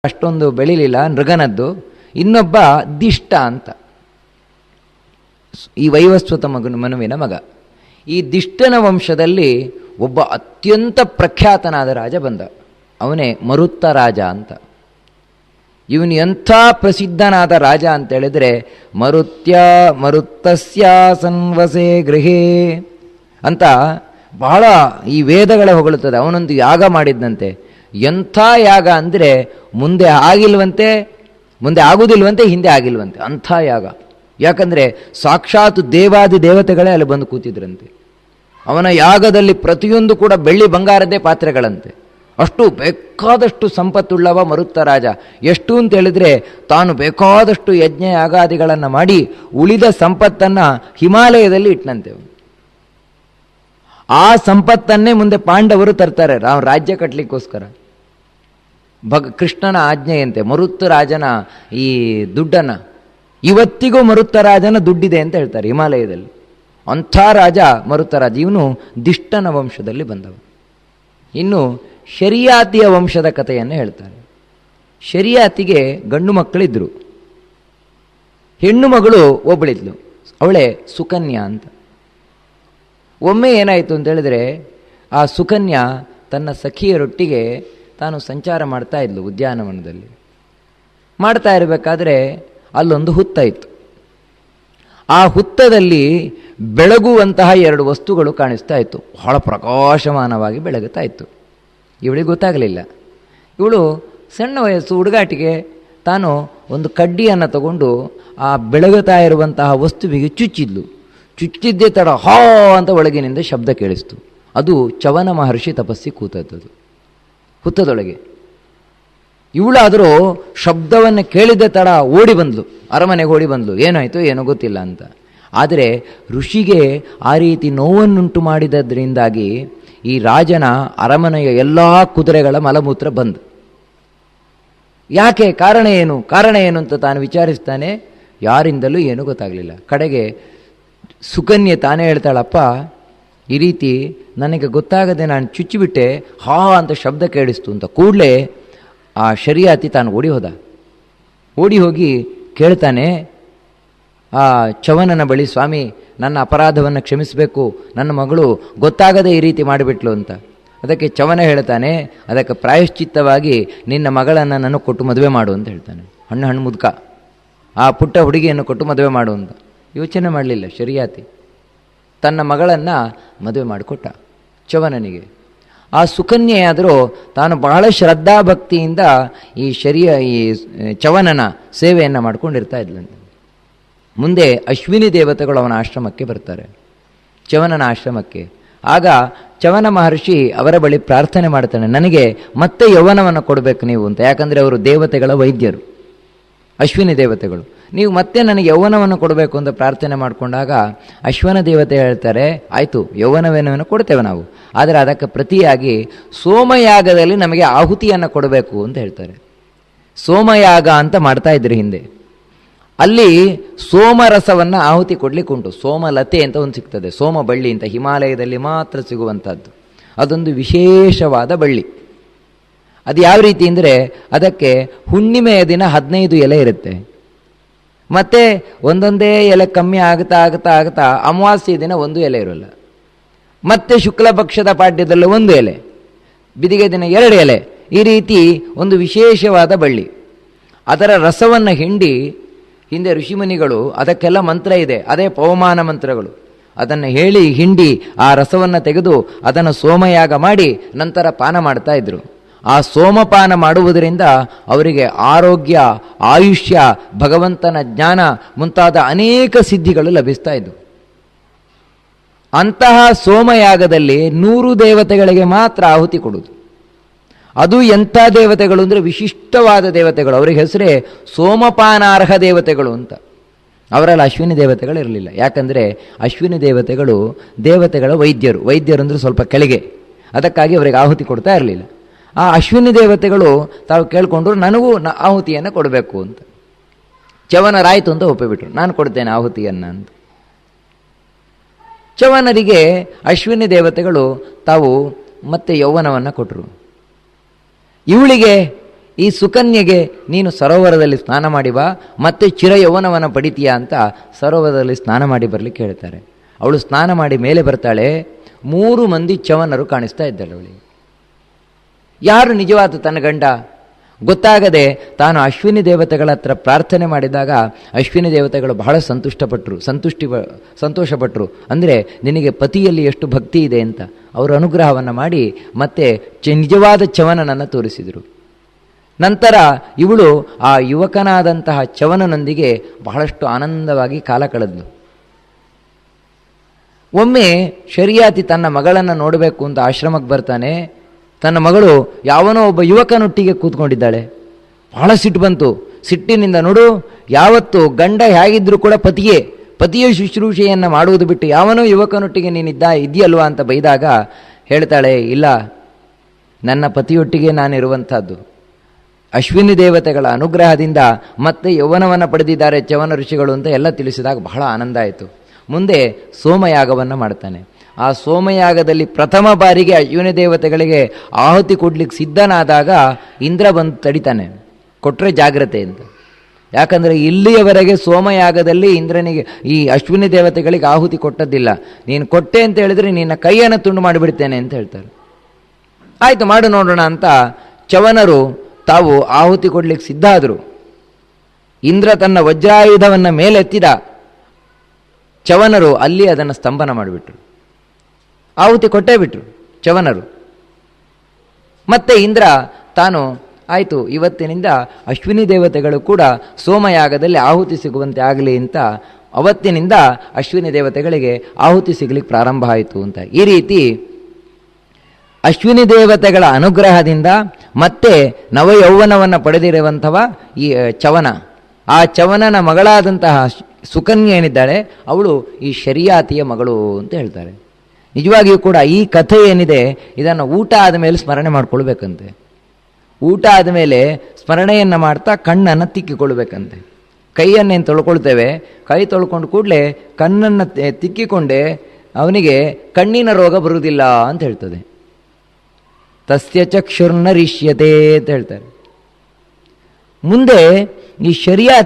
ಅಷ್ಟೊಂದು ಬೆಳಿಲಿಲ್ಲ ನೃಗನದ್ದು. ಇನ್ನೊಬ್ಬ ದಿಷ್ಟ ಅಂತ, ಈ ವೈವಸ್ವತ ಮನುವಿನ ಮಗ. ಈ ದಿಷ್ಟನ ವಂಶದಲ್ಲಿ ಒಬ್ಬ ಅತ್ಯಂತ ಪ್ರಖ್ಯಾತನಾದ ರಾಜ ಬಂದ. ಅವನೇ ಮರುತ್ತ ರಾಜ ಅಂತ. ಇವನು ಎಂಥ ಪ್ರಸಿದ್ಧನಾದ ರಾಜ ಅಂತೇಳಿದರೆ, ಮರುತ್ತಸ್ಯ ಸನ್ವಸೆ ಗೃಹೇ ಅಂತ ಬಹಳ ಈ ವೇದಗಳ ಹೊಗಳುತ್ತದೆ. ಅವನೊಂದು ಯಾಗ ಮಾಡಿದ್ದಂತೆ. ಎಂಥ ಯಾಗ ಅಂದರೆ ಮುಂದೆ ಆಗಿಲ್ವಂತೆ, ಮುಂದೆ ಆಗುವುದಿಲ್ವಂತೆ, ಹಿಂದೆ ಆಗಿಲ್ವಂತೆ, ಅಂಥ ಯಾಗ. ಯಾಕಂದರೆ ಸಾಕ್ಷಾತ್ ದೇವಾದಿ ದೇವತೆಗಳೇ ಅಲ್ಲಿ ಬಂದು ಕೂತಿದ್ರಂತೆ. ಅವನ ಯಾಗದಲ್ಲಿ ಪ್ರತಿಯೊಂದು ಕೂಡ ಬೆಳ್ಳಿ ಬಂಗಾರದ್ದೇ ಪಾತ್ರೆಗಳಂತೆ. ಅಷ್ಟು ಬೇಕಾದಷ್ಟು ಸಂಪತ್ತುಳ್ಳವ ಮರುತ್ತ ರಾಜ. ಎಷ್ಟು ಅಂತ ಹೇಳಿದರೆ, ತಾನು ಬೇಕಾದಷ್ಟು ಯಜ್ಞ ಯಾಗಾದಿಗಳನ್ನು ಮಾಡಿ ಉಳಿದ ಸಂಪತ್ತನ್ನು ಹಿಮಾಲಯದಲ್ಲಿ ಇಟ್ಟನಂತೆ. ಆ ಸಂಪತ್ತನ್ನೇ ಮುಂದೆ ಪಾಂಡವರು ತರ್ತಾರೆ ರಾಜ್ಯ ಕಟ್ಟಲಿಕ್ಕೋಸ್ಕರ. ಕೃಷ್ಣನ ಆಜ್ಞೆಯಂತೆ ಮರುತ್ತ ರಾಜನ ಈ ದುಡ್ಡನ್ನು, ಇವತ್ತಿಗೂ ಮರುತ್ತ ರಾಜನ ದುಡ್ಡಿದೆ ಅಂತ ಹೇಳ್ತಾರೆ ಹಿಮಾಲಯದಲ್ಲಿ. ಅಂಥ ರಾಜ ಮರುತ್ತ ರಾಜ. ಇವನು ದಿಷ್ಟನ ವಂಶದಲ್ಲಿ ಬಂದವ. ಇನ್ನು ಶರಿಯಾತಿಯ ವಂಶದ ಕಥೆಯನ್ನು ಹೇಳ್ತಾರೆ. ಶರಿಯಾತಿಗೆ ಗಂಡು ಮಕ್ಕಳಿದ್ರು. ಹೆಣ್ಣು ಮಗಳು ಒಬ್ಬಳಿದ್ಲು, ಅವಳೇ ಸುಕನ್ಯಾ ಅಂತ. ಒಮ್ಮೆ ಏನಾಯಿತು ಅಂತ ಹೇಳಿದ್ರೆ, ಆ ಸುಕನ್ಯಾ ತನ್ನ ಸಖಿಯರೊಟ್ಟಿಗೆ ತಾನು ಸಂಚಾರ ಮಾಡ್ತಾ ಇದ್ಲು ಉದ್ಯಾನವನದಲ್ಲಿ. ಮಾಡ್ತಾ ಇರಬೇಕಾದ್ರೆ ಅಲ್ಲೊಂದು ಹುತ್ತ ಇತ್ತು. ಆ ಹುತ್ತದಲ್ಲಿ ಬೆಳಗುವಂತಹ ಎರಡು ವಸ್ತುಗಳು ಕಾಣಿಸ್ತಾ ಇತ್ತು. ಬಹಳ ಪ್ರಕಾಶಮಾನವಾಗಿ ಬೆಳಗುತ್ತಾ ಇತ್ತು. ಇವಳಿಗೆ ಗೊತ್ತಾಗಲಿಲ್ಲ. ಇವಳು ಸಣ್ಣ ವಯಸ್ಸು ಹುಡುಗಾಟಿಗೆ ತಾನು ಒಂದು ಕಡ್ಡಿಯನ್ನು ತಗೊಂಡು ಆ ಬೆಳಗುತ್ತಾ ಇರುವಂತಹ ವಸ್ತುವಿಗೆ ಚುಚ್ಚಿದ್ಲು. ಚುಚ್ಚಿದ್ದೇ ತಡ ಹಾ ಅಂತ ಒಳಗಿನಿಂದ ಶಬ್ದ ಕೇಳಿಸ್ತು. ಅದು ಚವನ ಮಹರ್ಷಿ ತಪಸ್ಸಿ ಕೂತದ್ದು ಹುತ್ತದೊಳಗೆ. ಇವಳಾದರೂ ಶಬ್ದವನ್ನು ಕೇಳಿದ ತಡ ಓಡಿ ಬಂದ್ಲು, ಅರಮನೆಗೆ ಓಡಿ ಬಂದ್ಲು. ಏನಾಯಿತು ಏನೋ ಗೊತ್ತಿಲ್ಲ ಅಂತ. ಆದರೆ ಋಷಿಗೆ ಆ ರೀತಿ ನೋವನ್ನುಂಟು ಮಾಡಿದ್ದರಿಂದಾಗಿ ಈ ರಾಜನ ಅರಮನೆಯ ಎಲ್ಲ ಕುದುರೆಗಳ ಮಲಮೂತ್ರ ಬಂದು. ಯಾಕೆ, ಕಾರಣ ಏನು ಅಂತ ತಾನು ವಿಚಾರಿಸ್ತಾನೆ. ಯಾರಿಂದಲೂ ಏನೂ ಗೊತ್ತಾಗಲಿಲ್ಲ. ಕಡೆಗೆ ಸುಕನ್ಯೆ ತಾನೇ ಹೇಳ್ತಾಳಪ್ಪ, ಈ ರೀತಿ ನನಗೆ ಗೊತ್ತಾಗದೆ ನಾನು ಚುಚ್ಚಿಬಿಟ್ಟೆ, ಹಾ ಅಂತ ಶಬ್ದ ಕೇಳಿಸ್ತು ಅಂತ. ಕೂಡಲೇ ಆ ಶರಿಯಾತಿ ತಾನು ಓಡಿ ಹೋಗಿ ಕೇಳ್ತಾನೆ ಆ ಚವನನ ಬಳಿ, ಸ್ವಾಮಿ ನನ್ನ ಅಪರಾಧವನ್ನು ಕ್ಷಮಿಸಬೇಕು, ನನ್ನ ಮಗಳು ಗೊತ್ತಾಗದೆ ಈ ರೀತಿ ಮಾಡಿಬಿಟ್ಲು ಅಂತ. ಅದಕ್ಕೆ ಚವನ ಹೇಳ್ತಾನೆ, ಅದಕ್ಕೆ ಪ್ರಾಯಶ್ಚಿತ್ತವಾಗಿ ನಿನ್ನ ಮಗಳನ್ನು ನಾನು ಕೊಟ್ಟು ಮದುವೆ ಮಾಡು ಅಂತ ಹೇಳ್ತಾನೆ. ಹಣ್ಣು ಮುದುಕ ಆ ಪುಟ್ಟ ಹುಡುಗಿಯನ್ನು ಕೊಟ್ಟು ಮದುವೆ ಮಾಡು ಅಂತ ಯೋಚನೆ ಮಾಡಲಿಲ್ಲ ಶರಿಯಾತಿ. ತನ್ನ ಮಗಳನ್ನು ಮದುವೆ ಮಾಡಿಕೊಟ್ಟ ಚವನನಿಗೆ. ಆ ಸುಕನ್ಯೆಯಾದರೂ ತಾನು ಬಹಳ ಶ್ರದ್ಧಾಭಕ್ತಿಯಿಂದ ಈ ಚವನನ ಸೇವೆಯನ್ನು ಮಾಡ್ಕೊಂಡಿರ್ತಾ ಇದ್ಲಂತೆ. ಮುಂದೆ ಅಶ್ವಿನಿ ದೇವತೆಗಳು ಅವನ ಆಶ್ರಮಕ್ಕೆ ಬರ್ತಾರೆ, ಚವನನ ಆಶ್ರಮಕ್ಕೆ. ಆಗ ಚವನ ಮಹರ್ಷಿ ಅವರ ಬಳಿ ಪ್ರಾರ್ಥನೆ ಮಾಡ್ತಾನೆ, ನನಗೆ ಮತ್ತೆ ಯೌವನವನ್ನು ಕೊಡಬೇಕು ನೀವು ಅಂತ. ಯಾಕಂದರೆ ಅವರು ದೇವತೆಗಳ ವೈದ್ಯರು, ಅಶ್ವಿನಿ ದೇವತೆಗಳು. ನೀವು ಮತ್ತೆ ನನಗೆ ಯೌವನವನ್ನು ಕೊಡಬೇಕು ಅಂತ ಪ್ರಾರ್ಥನೆ ಮಾಡಿಕೊಂಡಾಗ ಅಶ್ವನ ದೇವತೆ ಹೇಳ್ತಾರೆ, ಆಯಿತು ಯೌವನವೇನವನ್ನು ಕೊಡ್ತೇವೆ ನಾವು, ಆದರೆ ಅದಕ್ಕೆ ಪ್ರತಿಯಾಗಿ ಸೋಮಯಾಗದಲ್ಲಿ ನಮಗೆ ಆಹುತಿಯನ್ನು ಕೊಡಬೇಕು ಅಂತ ಹೇಳ್ತಾರೆ. ಸೋಮಯಾಗ ಅಂತ ಮಾಡ್ತಾ ಇದ್ರು ಹಿಂದೆ. ಅಲ್ಲಿ ಸೋಮರಸವನ್ನು ಆಹುತಿ ಕೊಡ್ಲಿಕ್ಕೆ ಉಂಟು. ಸೋಮಲತೆ ಅಂತ ಒಂದು ಸಿಗ್ತದೆ, ಸೋಮ ಬಳ್ಳಿ ಅಂತ, ಹಿಮಾಲಯದಲ್ಲಿ ಮಾತ್ರ ಸಿಗುವಂಥದ್ದು. ಅದೊಂದು ವಿಶೇಷವಾದ ಬಳ್ಳಿ. ಅದು ಯಾವ ರೀತಿ ಅಂದರೆ, ಅದಕ್ಕೆ ಹುಣ್ಣಿಮೆಯ ದಿನ 15 ಎಲೆ ಇರುತ್ತೆ, ಮತ್ತು ಒಂದೊಂದೇ ಎಲೆ ಕಮ್ಮಿ ಆಗ್ತಾ ಅಮಾವಾಸ್ಯೆ ದಿನ 1 ಎಲೆ ಇರೋಲ್ಲ, ಮತ್ತು ಶುಕ್ಲ ಪಕ್ಷದ ಪಾಡ್ಯದಲ್ಲಿ 1 ಎಲೆ, ಬಿದಿಗೆ ದಿನ 2 ಎಲೆ. ಈ ರೀತಿ ಒಂದು ವಿಶೇಷವಾದ ಬಳ್ಳಿ. ಅದರ ರಸವನ್ನು ಹಿಂದೆ ಋಷಿಮುನಿಗಳು, ಅದಕ್ಕೆಲ್ಲ ಮಂತ್ರ ಇದೆ, ಅದೇ ಪವಮಾನ ಮಂತ್ರಗಳು, ಅದನ್ನು ಹಿಂಡಿ ಆ ರಸವನ್ನು ತೆಗೆದು ಅದನ್ನು ಸೋಮಯಾಗ ಮಾಡಿ ನಂತರ ಪಾನ ಮಾಡ್ತಾ ಇದ್ರು. ಆ ಸೋಮಪಾನ ಮಾಡುವುದರಿಂದ ಅವರಿಗೆ ಆರೋಗ್ಯ, ಆಯುಷ್ಯ, ಭಗವಂತನ ಜ್ಞಾನ ಮುಂತಾದ ಅನೇಕ ಸಿದ್ಧಿಗಳು ಲಭಿಸ್ತಾ ಇದ್ದವು. ಅಂತಹ ಸೋಮಯಾಗದಲ್ಲಿ 100 ದೇವತೆಗಳಿಗೆ ಮಾತ್ರ ಆಹುತಿ ಕೊಡುವುದು. ಅದು ಎಂಥ ದೇವತೆಗಳು ಅಂದರೆ ವಿಶಿಷ್ಟವಾದ ದೇವತೆಗಳು. ಅವರಿಗೆ ಹೆಸರೇ ಸೋಮಪಾನಾರ್ಹ ದೇವತೆಗಳು ಅಂತ. ಅವರಲ್ಲಿ ಅಶ್ವಿನಿ ದೇವತೆಗಳು ಇರಲಿಲ್ಲ. ಯಾಕಂದರೆ ಅಶ್ವಿನಿ ದೇವತೆಗಳು ದೇವತೆಗಳ ವೈದ್ಯರು ಅಂದರೆ ಸ್ವಲ್ಪ ಕೆಳಗೆ, ಅದಕ್ಕಾಗಿ ಅವರಿಗೆ ಆಹುತಿ ಕೊಡ್ತಾ ಇರಲಿಲ್ಲ. ಆ ಅಶ್ವಿನಿ ದೇವತೆಗಳು ತಾವು ಕೇಳಿಕೊಂಡ್ರು, ನನಗೂ ಆಹುತಿಯನ್ನು ಕೊಡಬೇಕು ಅಂತ. ಚವನರಾಯಿತು ಅಂತ ಒಪ್ಪಿಬಿಟ್ರು, ನಾನು ಕೊಡ್ತೇನೆ ಆಹುತಿಯನ್ನು ಅಂತ. ಚವನರಿಗೆ ಅಶ್ವಿನಿ ದೇವತೆಗಳು ತಾವು ಮತ್ತೆ ಯೌವನವನ್ನು ಕೊಟ್ಟರು. ಇವಳಿಗೆ ಈ ಸುಕನ್ಯೆಗೆ ನೀನು ಸರೋವರದಲ್ಲಿ ಸ್ನಾನ ಮಾಡಿ ಬಾ, ಮತ್ತೆ ಚಿರಯೌವನವನ್ನು ಪಡಿತೀಯಾ ಅಂತ ಸರೋವರದಲ್ಲಿ ಸ್ನಾನ ಮಾಡಿ ಬರಲಿಕ್ಕೆ ಹೇಳ್ತಾರೆ. ಅವಳು ಸ್ನಾನ ಮಾಡಿ ಮೇಲೆ ಬರ್ತಾಳೆ. 3 ಮಂದಿ ಚವನರು ಕಾಣಿಸ್ತಾ ಇದ್ದಾಳೆ ಅವಳಿಗೆ. ಯಾರು ನಿಜವಾದ ತನ್ನ ಗಂಡ ಗೊತ್ತಾಗದೆ ತಾನು ಅಶ್ವಿನಿ ದೇವತೆಗಳ ಹತ್ರ ಪ್ರಾರ್ಥನೆ ಮಾಡಿದಾಗ ಅಶ್ವಿನಿ ದೇವತೆಗಳು ಬಹಳ ಸಂತೋಷಪಟ್ಟರು. ಅಂದರೆ ನಿನಗೆ ಪತಿಯಲ್ಲಿ ಎಷ್ಟು ಭಕ್ತಿ ಇದೆ ಅಂತ ಅವರು ಅನುಗ್ರಹವನ್ನು ಮಾಡಿ ಮತ್ತೆ ನಿಜವಾದ ಚವನನನ್ನು ತೋರಿಸಿದರು. ನಂತರ ಇವಳು ಆ ಯುವಕನಾದಂತಹ ಚವನನೊಂದಿಗೆ ಬಹಳಷ್ಟು ಆನಂದವಾಗಿ ಕಾಲ ಕಳೆದಳು. ಒಮ್ಮೆ ಶರಿಯಾತಿ ತನ್ನ ಮಗಳನ್ನು ನೋಡಬೇಕು ಅಂತ ಆಶ್ರಮಕ್ಕೆ ಬರ್ತಾನೆ. ತನ್ನ ಮಗಳು ಯಾವನೋ ಒಬ್ಬ ಯುವಕನೊಟ್ಟಿಗೆ ಕೂತ್ಕೊಂಡಿದ್ದಾಳೆ. ಬಹಳ ಸಿಟ್ಟು ಬಂತು. ಸಿಟ್ಟಿನಿಂದ, ನೋಡು, ಯಾವತ್ತು ಗಂಡ ಹೇಗಿದ್ರೂ ಕೂಡ ಪತಿಯ ಶುಶ್ರೂಷೆಯನ್ನು ಮಾಡುವುದು ಬಿಟ್ಟು ಯಾವನೋ ಯುವಕನೊಟ್ಟಿಗೆ ಇದೆಯಲ್ವಾ ಅಂತ ಬೈದಾಗ ಹೇಳ್ತಾಳೆ, ಇಲ್ಲ, ನನ್ನ ಪತಿಯೊಟ್ಟಿಗೆ ನಾನಿರುವಂಥದ್ದು. ಅಶ್ವಿನಿ ದೇವತೆಗಳ ಅನುಗ್ರಹದಿಂದ ಮತ್ತೆ ಯೌವನವನ್ನು ಪಡೆದಿದ್ದಾರೆ ಚವನ ಋಷಿಗಳು ಅಂತ ಎಲ್ಲ ತಿಳಿಸಿದಾಗ ಬಹಳ ಆನಂದ ಆಯಿತು. ಮುಂದೆ ಸೋಮಯಾಗವನ್ನು ಮಾಡ್ತಾನೆ. ಆ ಸೋಮಯಾಗದಲ್ಲಿ ಪ್ರಥಮ ಬಾರಿಗೆ ಅಶ್ವಿನಿ ದೇವತೆಗಳಿಗೆ ಆಹುತಿ ಕೊಡ್ಲಿಕ್ಕೆ ಸಿದ್ಧನಾದಾಗ ಇಂದ್ರ ಬಂದು ತಡಿತಾನೆ, ಕೊಟ್ಟರೆ ಜಾಗ್ರತೆ ಅಂತ. ಯಾಕಂದರೆ ಇಲ್ಲಿಯವರೆಗೆ ಸೋಮಯಾಗದಲ್ಲಿ ಇಂದ್ರನಿಗೆ ಈ ಅಶ್ವಿನಿ ದೇವತೆಗಳಿಗೆ ಆಹುತಿ ಕೊಟ್ಟದ್ದಿಲ್ಲ. ನೀನು ಕೊಟ್ಟೆ ಅಂತ ಹೇಳಿದ್ರೆ ನಿನ್ನ ಕೈಯನ್ನು ತುಂಡು ಮಾಡಿಬಿಡ್ತೇನೆ ಅಂತ ಹೇಳ್ತಾರೆ. ಆಯಿತು, ಮಾಡು ನೋಡೋಣ ಅಂತ ಚವನರು ತಾವು ಆಹುತಿ ಕೊಡ್ಲಿಕ್ಕೆ ಸಿದ್ಧ ಆದರು. ಇಂದ್ರ ತನ್ನ ವಜ್ರಾಯುಧವನ್ನು ಮೇಲೆತ್ತಿದ. ಚವನರು ಅಲ್ಲಿ ಅದನ್ನು ಸ್ತಂಭನ ಮಾಡಿಬಿಟ್ರು. ಆಹುತಿ ಕೊಟ್ಟೇ ಬಿಟ್ರು ಚವನರು. ಮತ್ತೆ ಇಂದ್ರ ತಾನು ಆಯಿತು, ಇವತ್ತಿನಿಂದ ಅಶ್ವಿನಿ ದೇವತೆಗಳು ಕೂಡ ಸೋಮಯಾಗದಲ್ಲಿ ಆಹುತಿ ಸಿಗುವಂತೆ ಆಗಲಿ ಅಂತ ಅವತ್ತಿನಿಂದ ಅಶ್ವಿನಿ ದೇವತೆಗಳಿಗೆ ಆಹುತಿ ಸಿಗಲಿಕ್ಕೆ ಪ್ರಾರಂಭ ಆಯಿತು ಅಂತ. ಈ ರೀತಿ ಅಶ್ವಿನಿ ದೇವತೆಗಳ ಅನುಗ್ರಹದಿಂದ ಮತ್ತೆ ನವಯೌವನವನ್ನು ಪಡೆದಿರುವಂಥವ ಈ ಚವನ. ಆ ಚವನನ ಮಗಳಾದಂತಹ ಸುಕನ್ಯೆ ಏನಿದ್ದಾಳೆ ಅವಳು ಈ ಶರಿಯಾತಿಯ ಮಗಳು ಅಂತ ಹೇಳ್ತಾರೆ. ನಿಜವಾಗಿಯೂ ಕೂಡ ಈ ಕಥೆ ಏನಿದೆ ಇದನ್ನು ಊಟ ಆದಮೇಲೆ ಸ್ಮರಣೆ ಮಾಡಿಕೊಳ್ಬೇಕಂತೆ. ಊಟ ಆದಮೇಲೆ ಸ್ಮರಣೆಯನ್ನು ಮಾಡ್ತಾ ಕಣ್ಣನ್ನು ತಿಕ್ಕಿಕೊಳ್ಬೇಕಂತೆ. ಕೈಯನ್ನೇನು ತೊಳ್ಕೊಳ್ತೇವೆ, ಕೈ ತೊಳ್ಕೊಂಡು ಕೂಡಲೇ ಕಣ್ಣನ್ನು ತಿಕ್ಕಿಕೊಂಡೆ ಅವನಿಗೆ ಕಣ್ಣಿನ ರೋಗ ಬರುವುದಿಲ್ಲ ಅಂತ ಹೇಳ್ತದೆ. ತಸ್ಯ ಚಕ್ಷುರ್ನರಿಷ್ಯತೆ ಅಂತ ಹೇಳ್ತಾರೆ. ಮುಂದೆ ಈ ಶರಿಯಾತಿ